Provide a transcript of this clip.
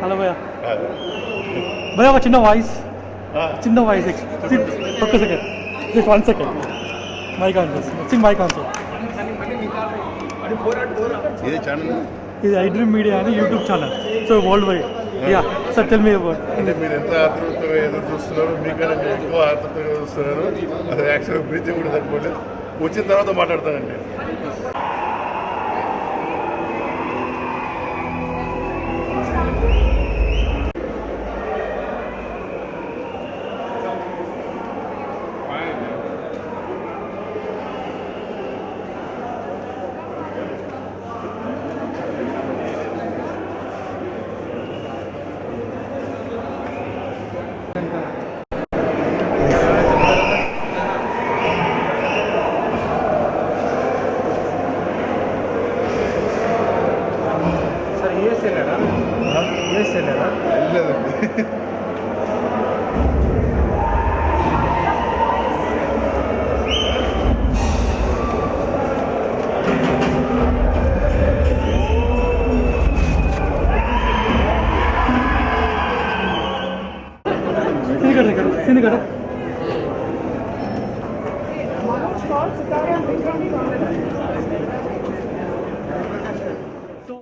Hello భయ్యా భయ్యా ఒక చిన్న వాయిస్ ఒక్క second just 1 second mike on చేసి మైక్ ఆన్ చేసి ఇది ఐ డ్రీమ్ మీడియా అని YouTube channel so world wide yeah sir tell me about. అంటే మీరు ఎంత ఆతృతగా ఎదురు చూస్తున్నారు, మీకన్నా మీరు ఎక్కువ ఆతృతగా చూస్తున్నారు. అసలు యాక్చువల్గా బ్రీతింగ్ కూడా సరిపోలేదు. వచ్చిన తర్వాత మాట్లాడతానండి. లేదండి సినిగడ